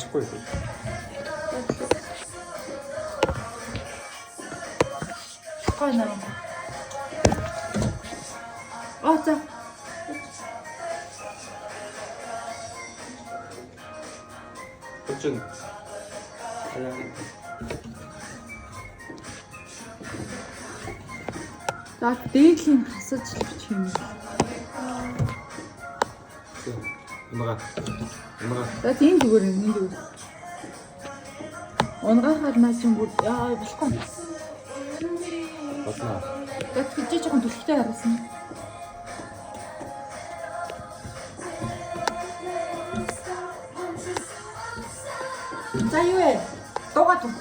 ачахгүй. Гой наа. За. Өчн. За дээдлийн хасаж лвч юм. Унгаа. За тийм зүгээр юм зүгээр. Унгахад наа чинь бүр яа болохгүй. Батна. Гэт чи жоохон түлхтэй харсан. За юу вэ? Дугаа түг.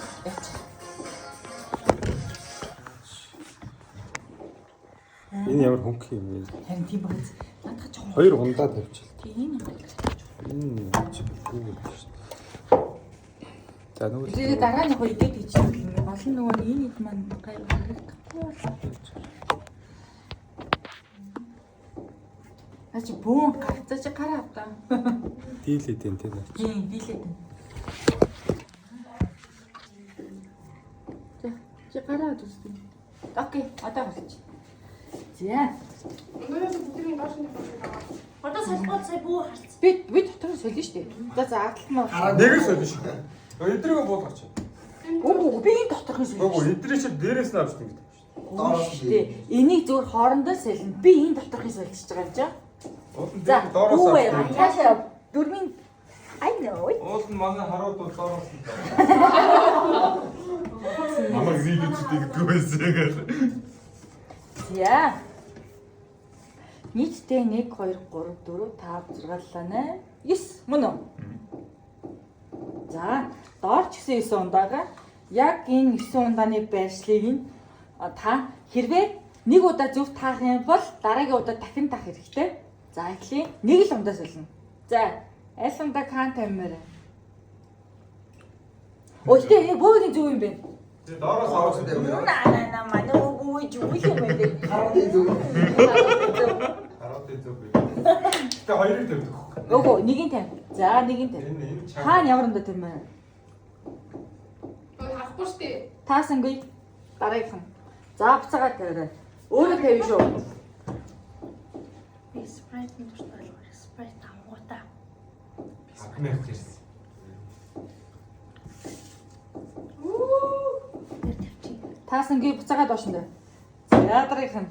Энэ ямар хөнгөх юм бэ? Харин тийм багц. Надад жоохон Хоёр хундаа тавьчих. тийм юм. За нөгөө Тэгээ дараа нь хоёр идээд гэж юм. Олон нөгөө энэ ид маань гайв харагдах. Ачи бөөн гарцаж гараа авдаа. дийлээд энэ тийм. Тийм, дийлээд. За, чи гараа үзсэн. Окей, одоо гарч. За. Өнөөдөр бүгдний доош нь байна. Одоо салбарт сая бүү харц. Би дотор солино шүү дээ. За атлал нь. Нэг л солино шүү. Эдрийг буулгач. Үгүй би энэ доторх солино. Үгүй эдрийг чи дээрээс нь авч тийм. Доороос дээ. Энийг зөвхөн хоорондоо солино. Би энэ доторх солиулж байгаа юм жаа. За, доороос авч. Яашаа дөрмийн I know. Уул нь манай харууд бол доороос нь. Намайг зүйдэлтэй гэдэг байсан. За. Нийтдээ 1 2 3 4 5 6 7 8 9 мөн үү? За, доор ч гэсэн 9 ундаага. Яг энэ 9 ундааны байршлыг нь та хэрвээ нэг удаа зөв таах юм бол дараагийн удаа дахин таах хэрэгтэй. За, эхлэе. Нэг л ундаа солино. За, аль ундаа кан тамир. Өстэй энэ бүгд зөв юм бэ? Тэ доороос авах юм. Наа манай үгүй юу юм бэ? Харуудын зөв. Тэ хоёрыг тавьдаг. Өөгөө нэгийг тавь. За нэгийг тавь. Энэ Хаана ямар ундаа тавь маа? Хахгүй штэ. Таасангүй дараагийнхан. За буцаагаад тавиарай. Өөрөө тавь шүү. Би спрайтын дуртай л спрайт авгуута. Ахмад гэсэн. Тэр тавьчих. Таасангүй буцаагаад доошондоо. За дараагийнхан.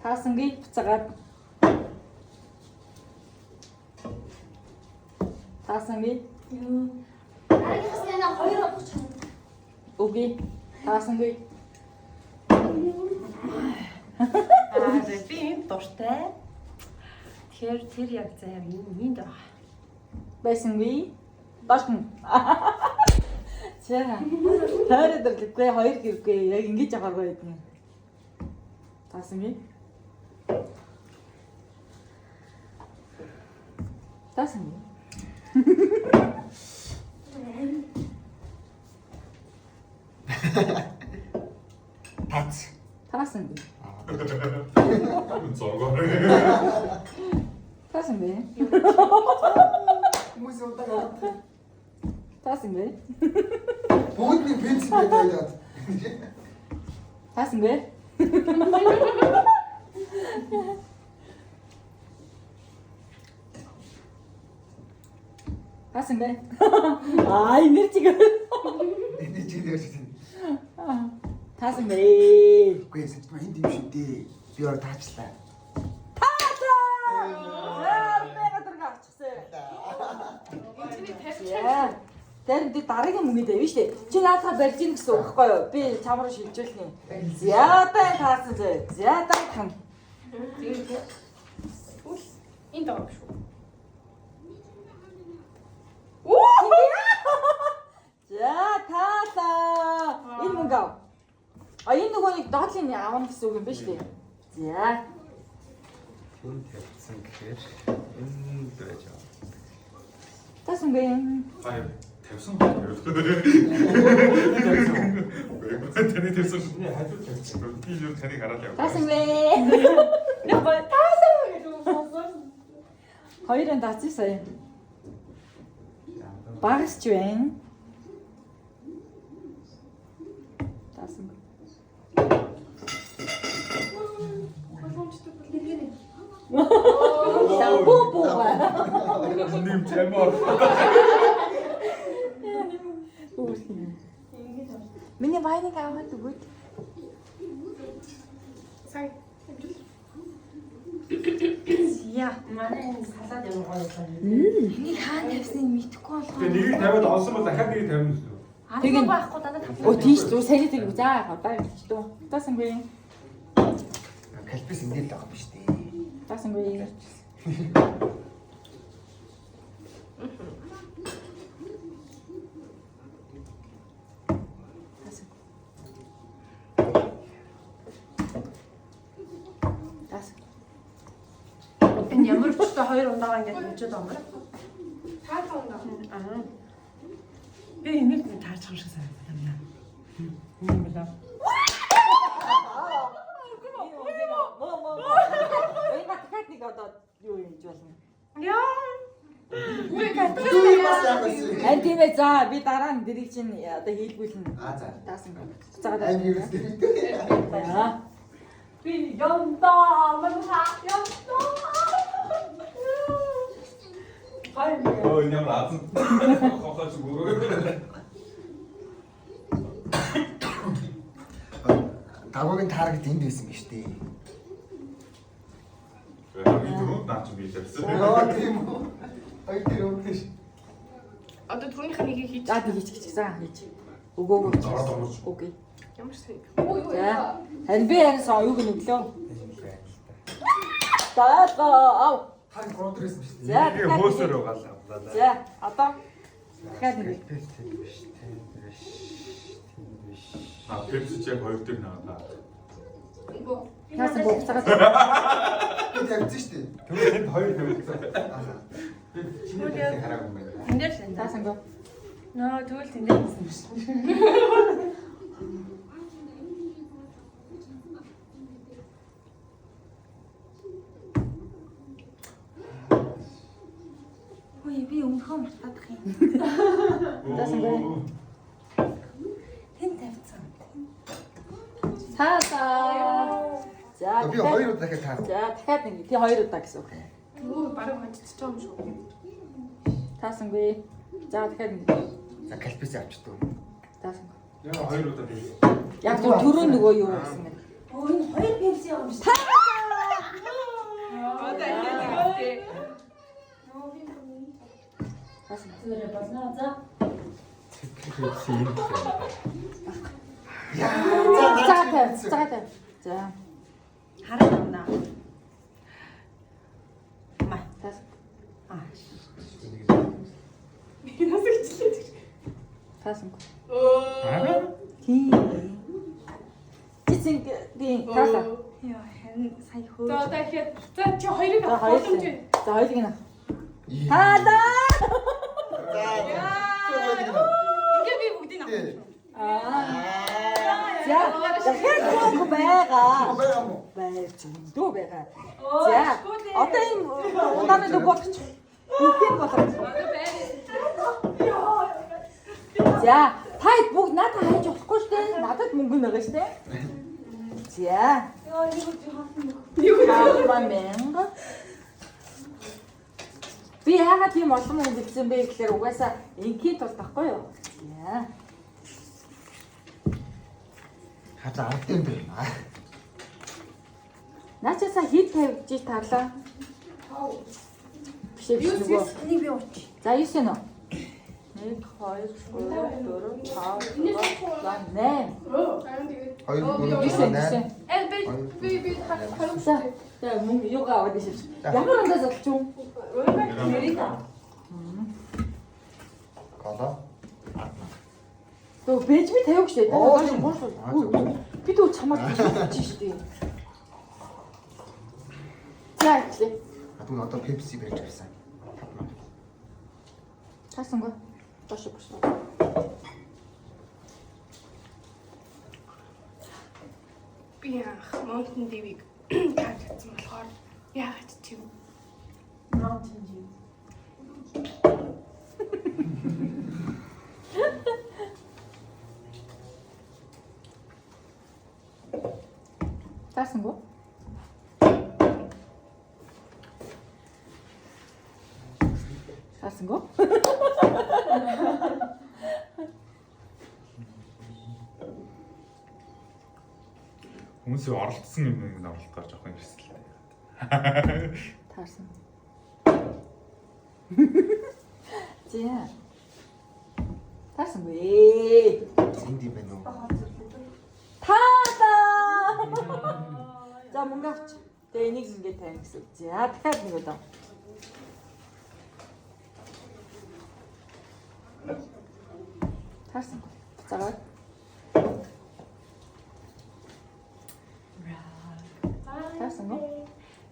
Таасангүй буцаагаад. Таасангүй. Аригс яна 2 авах чинь. Үгүй. Таасангүй. Би энэ дуртай. Тэгэхээр тэр яг заяа минь даа. Байсангүй. Башин. Чаа. Таарад дэрлэхгүй хоёр гэргүй яг ингэж аваагаа байдیں۔ Таасангүй. Таасангүй. Тац. Таасангүй. Зоргоо. Таасангүй. Хүмүүс удаа Таасангүй. бүгдний принцип байдаг. Таасангүй. Таасангүй. Энержиг. Энэ чинь яаж тийм. Таасангүй. Үгүй ээ, сэтгэл энд юм шиг дээ. Би өөр таачлаа. Тэр дараагийн мөнгөд авна шүү дээ. Чи наадхаа барьж ийн гэсэн үг байхгүй юу? Би чамруу шилжүүлнэ. Зяатай таасан зэ. Зяатай хан. Энэ доо шүү. За таалаа. Энэ мөнгө ав. Энэ нөгөөний доотлын авна гэсэн үг юм биш үү? За. Хүн тавьсан гэхээр энэ байж байгаа. Таасангүй. Гай тавьсан байх. Таны тавьсан шүү. Хажууд тавьсан. Би юу таныг хараад яваа. Таасангүй. Яг таасан гэж уу. Хоёрын дац сая. Багасч байна. Таасан. Боо. Нэм чамаар. Миний вайныг аваад өгөөд. Сая. Яа, манай энэ салаад юм гоё байна. Энийг хаана тавьсныг мэдэхгүй болгоо. Тэгээ нэгийг тавиад олсон бол дахиад нэгийг тавина гэсэн. Арга байхгүй дандаа тавьсан. Оо тийш зүг сайн тийм за одоо ингэчдөө. Таасангүй. Калпис эндээ л байгаа юм шүү дээ. Таасангүй. Энэ ямар ч та хоёр ундаага ингэж мөчөд байгаа юм. Таа таунда. Аа. Би энийг таарч байгаа шиг санагдав юм. Юм байна. Ой батхад нэг одоо юу юм болно. Яа. Бас яагаас. Ань тийм ээ за би дараа нь дэрийг чинь одоо хийлгүүлнэ. За. Таасангүй. Цагаад. Айн хэрэгсдээ. Аа. Би ямдаа манха ямдаа. Өө энэ ямар азан. Хохож гөрөө. Гавгийн таргет энд байсан биз дээ. Би түрүүнд наач би тавьсан. Яа тийм үү? Ай тэр өгдөөш. Одоо түрүүнийх нь нэг хийж. За би хийчих за хийж. Өгөөгөө. Окей. Ямар сайн. За. Харин би яг сая юуг нүглөө. Таа. Харин гол дээрсэн биз дээ. За. Тэгээ хөөсөр угаалаа. За. Одоо дахиад нэг. А пепси яг хоёр дээр наваа. Ингөө. Таасан буцаагаад. Би тавьсан шүү дээ. Тэгвэл тэнд хоёр тавьсан. Би чиний хараагүй юм байна. Энд л энэ. Таасан гоо. Нөө тэгвэл тэндээ гэсэн биш. Ой би өмнөхөө мартах юм. Таасан гоо. Хэн тавьсан? Таасан. За. Би хоёр удаа дахиад таарав. За дахиад нэг. Тий хоёр удаа гэсэн үг. Өө бараг мандчихж байгаа юм шүү. Таасангүй. За дахиад нэг. За калпис авчдаа. Таасан. Яг хоёр удаа тавьсан. Яг түрүү нөгөө юу гэсэн юм. Оо энэ хоёр пепси юм шиг. Одоо ингэ. Таасан. Зүгээр болно за. Пепси юм. Яа. За. За. Хараа байна. Маа. Таасан. Аа. Би нас ичлээ. Таасангүй. Өө. Тийм. Чицэн тийм таасан. Яа хэн сая хөө. За дахиад. За чи хоёрыг За авах хоёрыг. боломж. За хоёрыг нэ. Таада. Ингээ би бүгдийг авах. За. Дахиад нөгөө байгаа. Байгаа юм уу? Байж дөө байгаа. За. Одоо энэ удааны дөг болгоч. Бүгдийг болгоч. За. Тайд бүгд надад хайж болохгүй шүү дээ. Надад мөнгө байгаа шүү дээ. За. Мамэнга. Би яагаад тийм олон мөнгө бичсэн бэ гэхээр угаасаа ингийн тул тахгүй юу? За. Хажаа ард юм байна. Наачаасаа хит тавьж таарлаа. Биш биш нөгөө. Энийг би ууч. За 9 нь. 1 2 3 4 5 8. Харин тэгээд. Хоёр Оо, гурав Биш байна. Би харин. За. За мөнгө юугаа аваад ишиж. Ямар ундаа зодч юм? Коло. Төө бэж би тавих штэ. Оо, Даа тийм. гоош. Би төө чамд хийж штэ. За ичлээ. Адуу одоо пепси байж гисэн. Таасангүй. Бош. Би Mountain Dew-ийг таарсан болохоор яагаад ч юм. Маунт Чинжи. Таарсангүй? Таарсангүй? Хүмүүсийн оролцсон юм оруулалтаар жоох юм хэсэлтэй. Таарсан. Зя. Таарсангүй. Энд юм байна уу? Таада! За мөнгө авч. Тэгээ энийг ингээд тавина гэсэн. За дахиад нэг удаа. Таарсангүй. Цагаад. Таарсангүй.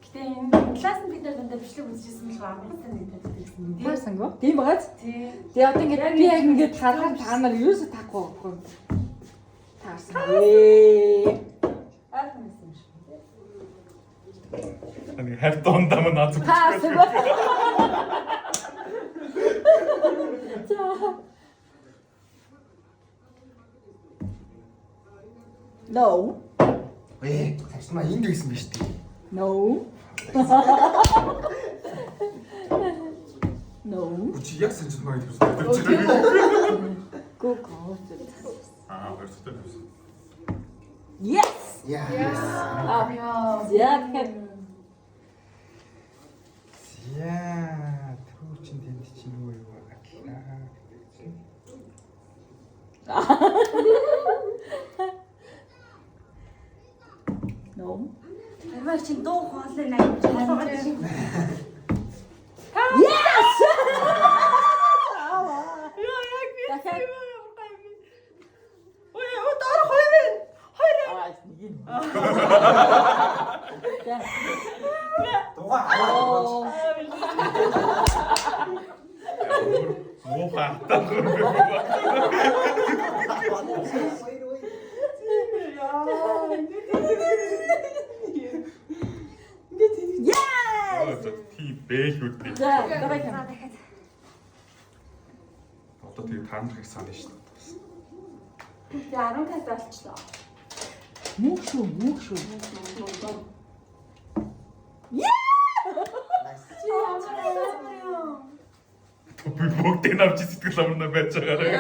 Гэтэ энэ класс бид нар бичлэг үзчихсэн л амарсан гэдэг гэсэн. Таарсангүй. Тийм багаз. Тий. Тэгээ одоо ингээд би яг ингээд харахад та нар юу ч таахгүй байхгүй. Таарсангүй. Аахан юм шиг. Нэг хайр дундаа мань наад зүгт. Таарсангүй. За. No. Цаашдаа энд гэсэн биз дээ. No. No. Чи яг санаж байгаа юм байна. Go go. Аа, хоёртой байсан. Yes. Яа. Аа. Яг хэд Яа, тэр чин тэнд чинь юу юу аа. No. Арваа чинь дуу хоолой 80 байгаа юм. Yes. Яа яг би Дахиад. Ой, өөр хоёр байна. Хоёр. Аа, нэг юм. Дугаа аваад. Муу хатаа. Yes. Тийм бэлгүүд. За, давай хэ. Одоо тэгээ таамаг их санаа шүү дээ. Тэгээ 15 болчлоо. Мөх шүү. Би бүгдийг авч сэтгэл амарна байж байгаарай.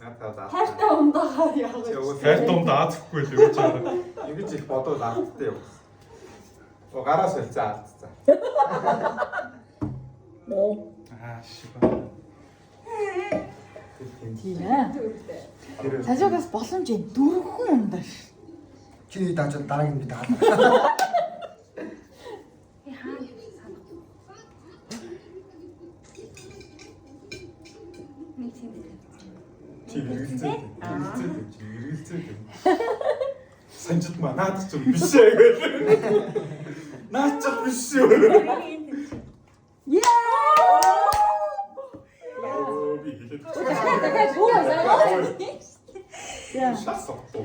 Надад Хайртай ундагаар яах вэ? Хайр дунд аазахгүй л байж байгаа. ингэж их бодвол алдтай юм. Оо гараас хэлцээ алдцаа. No. Аа шива. Тийм ээ. Сажигаас боломж юм. Дөрвөн ундаш. Чиний дааж дараагийн би даалаа. Тийм хэрэгэлцээ. Санжид маа наад ч биш ээ гээл. Наад ч биш шүү. Yeah. Би хэлээд. Дахиад юу вэ? За. Шас октоо.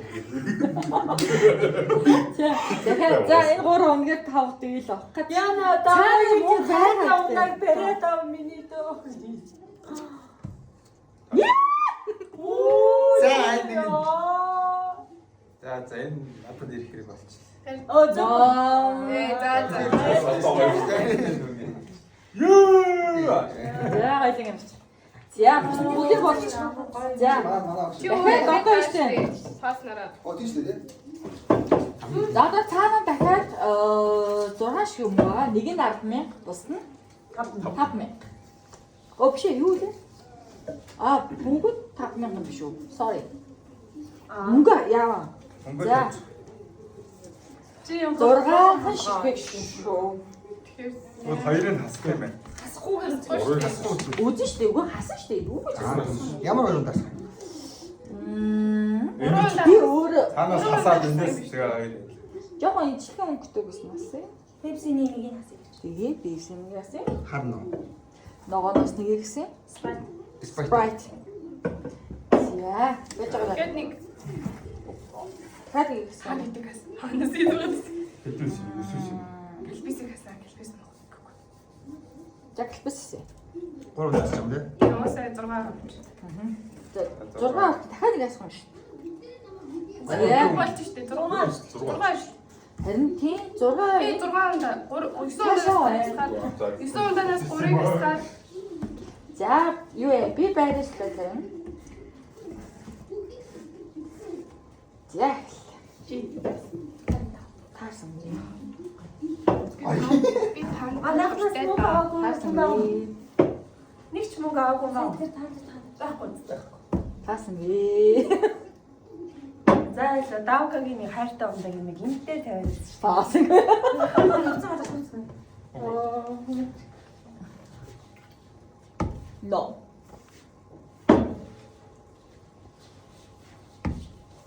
За энэ 3 хоногт 5 дээл авах гэж. Яна Цаана муу хайртай хайртай. ундаг бариад ав миний дөө. За айдаг. За энэ надад ирэх хэрэг болчихсон. Оо за. За. Юу! За хоёлын амт. За бүгд болж. За. Манай Дахиад одоо ishтэй. Паснараа. тийм шүү дээ. За одоо цаана дахиад 6 шиг юм байгаа. Нэг нь 10,000 бусна 5,000. Оо биш юу вэ? Аа бүгд 5,000 биш үү? Sorry. Мөнгө яаваа. За. Чи юм 6 шиг шүү. Бол хоёрыг хасдаг юм байна. хасахгүйгээр Урыг хасдаг. Үзэн штэ үгүй хасан штэ үгүй ч. Ямар өрөнд тас. Би өөрөө Танаас хасаад эндээс тэгээ жоохон ичхэн өнгөтэй гэсэн бас. Пепсиний нэг нь хасыг. Тэгээ бивсэмгээс Харна. ногооноос нэг гэсэн. Sprite. За, байж байгаа. гээд нэг Хаад гэсэн. хандаг хас. Ханаас идвэс. хэдүүс юм. Гэлбисийг хасаа гэл. Жаглбэссэн. 3 даас юм дээ. Ямаасаа 6 авч. 6 авт дахиад нэг асах юм шүү. Яг болчих штэ 6. 6 шүү. Харин тийм 6. 6 ундаа 9 ундаанаас 3-ыг асгаад За юу вэ? Би байрлалаа тавина. За. Таарсан юм. би тань. Анахнаас мөнгө аваагүй Таарсан юм. юм. Нэг ч мөнгө аваагүй маа. Тэр таахгүй. Таарсан юм. За яа давкагийн нэг хайртай ундаг нэг энтэй тавиад. Таарсан. No.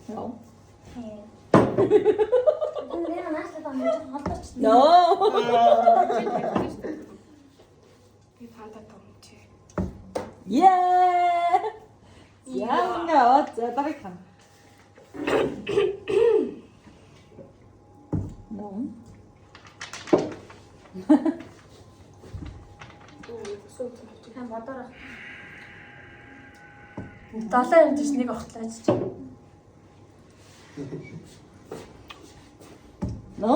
No. No. Би фанта томч. Yeah. Яна за дарахан. No. Долоо юм тийш нэг огтлаач чи. No.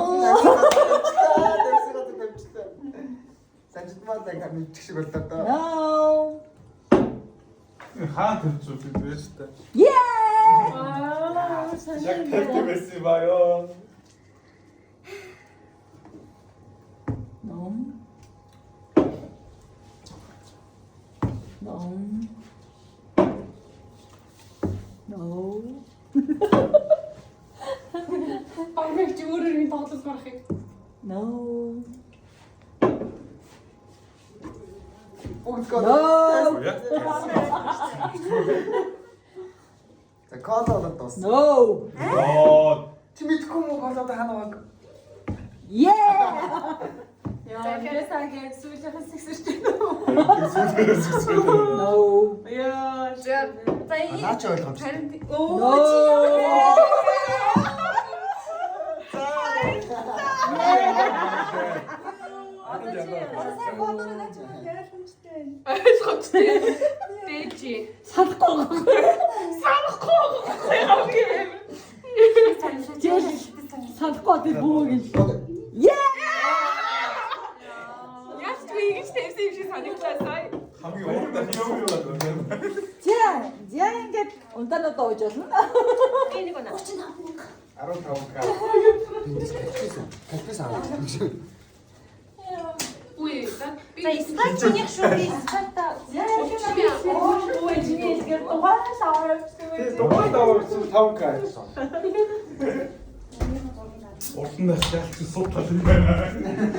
Санжитмаа яг мэдчих шиг боллоо доо. No. Хаан төрж үү бэ штэ. Yeah. Яг тавьдаг байсан ба ёо. No. No. No. Амрах чи өөрөө минь тоглож гарахыг. No. Өнгөө. No. Яг. За колоод дуус. No. Оо. Чи мэдгүй мүү колоод ханаа. Yeah. Яа, ясаагийн сүүлийнхээс сэгсэрч No. Яа, За Наа чи ойлгомжтой. харин No. Дэжи. Санахгүй. Санахгүй тэр бүүгэл. Яаж ч ингэж тавьсан юм шиг санагдлаа сая. Хамгийн урд нь юу юу байна? За ингээд унтанаа доож болно. би нэг унаа. 15 ка. Кафес аа. Үе, за би За испанчных шүү би испанта. Оо инженер гэр тухайн аваарчдаг. Тэгээ дугаар даваа 5 ка гэсэн. Урд нь шалт суд тал юм байна.